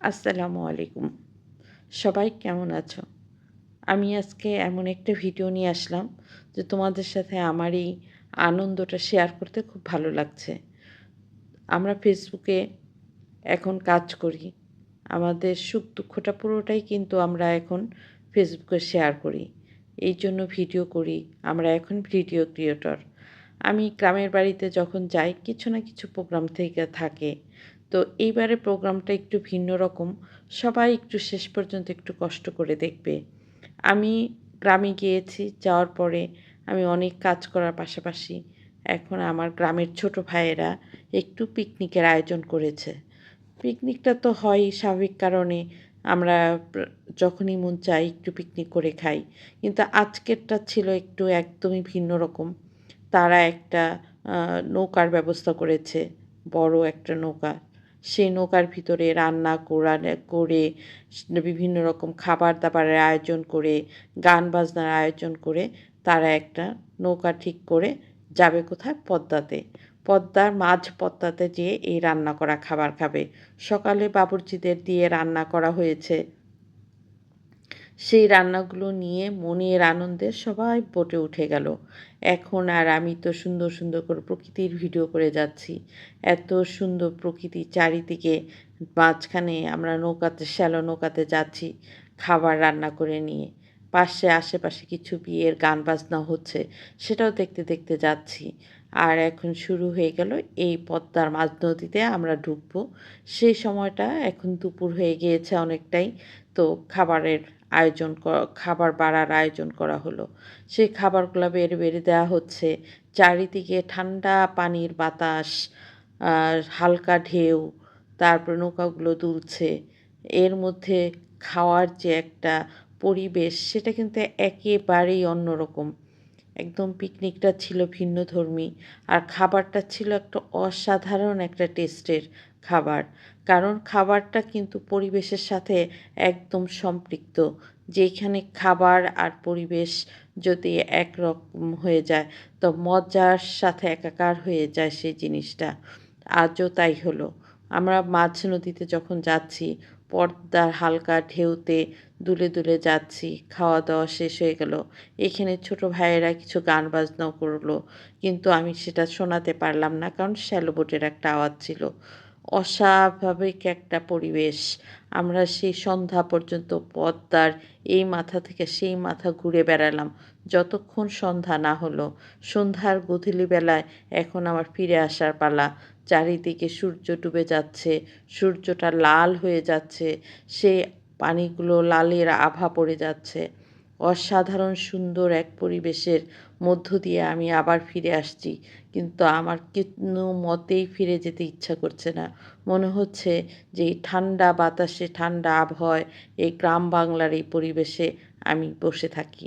আসসালামু আলাইকুম। সবাই কেমন আছো? আমি আজকে এমন একটা ভিডিও নিয়ে আসলাম যে তোমাদের সাথে আমার এই আনন্দটা শেয়ার করতে খুব ভালো লাগছে। আমরা ফেসবুকে এখন কাজ করি। আমাদের সুখ-দুঃখটা পুরোটাই কিন্তু আমরা এখন ফেসবুকে শেয়ার করি। এইজন্য ভিডিও করি। আমরা এখন ভিডিও ক্রিয়েটর। আমি গ্রামের বাড়িতে যখন যাই কিছু না কিছু প্রোগ্রাম থেকে থাকে। তো এইবারের প্রোগ্রামটা একটু ভিন্ন রকম। সবাই একটু শেষ পর্যন্ত একটু কষ্ট করে দেখবে। আমি গ্রামে গিয়েছি, যাওয়ার পরে আমি অনেক কাজ করার পাশাপাশি এখন আমার গ্রামের ছোট ভাইয়েরা একটু পিকনিকের আয়োজন করেছে। পিকনিকটা তো হয়ই স্বাভাবিক কারণে আমরা যখনই মন চাই একটু পিকনিক করে খাই। কিন্তু আজকেরটা ছিল একটু একদমই ভিন্ন রকম। তারা একটা নৌকার ব্যবস্থা করেছে, বড় একটা নৌকা। সেই নৌকার ভিতরে রান্না করে বিভিন্ন রকম খাবার-দাবারের আয়োজন করে, গান-বাজনার আয়োজন করে তারা একটা নৌকা ঠিক করে যাবে কোথায়? পদ্মাতে। পদ্মার মাঝ পদ্মাতে যেয়ে এই রান্না করা খাবার খাবে। সকালে বাবুর্চিদের দিয়ে রান্না করা হয়েছে। সেই রান্নাগুলো নিয়ে মনের আনন্দে সবাই বোটে উঠে গেল। এখন আর আমি তো সুন্দর, সুন্দর করে প্রকৃতির ভিডিও করে যাচ্ছি। এত সুন্দর প্রকৃতি চারিদিকে, মাঝখানে আমরা নৌকাতে শ্যালো নৌকাতে যাচ্ছি খাবার রান্না করে নিয়ে। পাশে আশেপাশে কিছু বিয়ের গান বাজনা হচ্ছে, সেটাও দেখতে, দেখতে যাচ্ছি। আর এখন শুরু হয়ে গেল এই পদ্মার মাঝ নদীতে আমরা ঢুকবো। সেই সময়টা এখন দুপুর হয়ে গিয়েছে অনেকটাই। তো খাবার বাড়ার আয়োজন করা হলো। সেই খাবারগুলা বেড়ে, বেড়ে দেওয়া হচ্ছে। চারিদিকে ঠান্ডা পানির বাতাস, হালকা ঢেউ, তারপরে নৌকাগুলো দুলছে। এর মধ্যে খাওয়ার যে একটা পরিবেশ সেটা কিন্তু একেবারেই অন্যরকম। একদম পিকনিকটা ছিল ভিন্নধর্মী আর খাবারটা ছিল একটা অসাধারণ একটা টেস্টের খাবার। কারণ খাবারটা কিন্তু পরিবেশের সাথে একদম সম্পৃক্ত। যেইখানে খাবার আর পরিবেশ যদি একরকম হয়ে যায় তো মজার সাথে একাকার হয়ে যায় সেই জিনিসটা। আজও তাই হলো। আমরা মাঝ নদীতে যখন যাচ্ছি পদ্মার হালকা ঢেউতে দুলে দুলে যাচ্ছি, খাওয়া দাওয়া শেষ হয়ে গেল। এখানে ছোট ভাইয়েরা কিছু গান বাজনাও করলো, কিন্তু আমি সেটা শোনাতে পারলাম না কারণ শ্যালো বোটের একটা আওয়াজ ছিল। অস্বাভাবিক একটা পরিবেশ। আমরা সেই সন্ধ্যা পর্যন্ত পদ্মার এই মাথা থেকে সেই মাথা ঘুরে বেড়ালাম যতক্ষণ সন্ধ্যা না হলো। সন্ধ্যার গোধূলি বেলায় এখন আমার ফিরে আসার পালা। চারিদিকে সূর্য ডুবে যাচ্ছে, সূর্যটা লাল হয়ে যাচ্ছে, সেই পানিগুলো লালের আভা পড়ে যাচ্ছে। অসাধারণ সুন্দর এক পরিবেশের মধ্য দিয়ে আমি আবার ফিরে আসছি। কিন্তু আমার কোনো মতেই ফিরে যেতে ইচ্ছা করছে না। মনে হচ্ছে যে এই ঠান্ডা বাতাসে, ঠান্ডা আবহাওয়ায়, এই গ্রাম বাংলার এই পরিবেশে আমি বসে থাকি।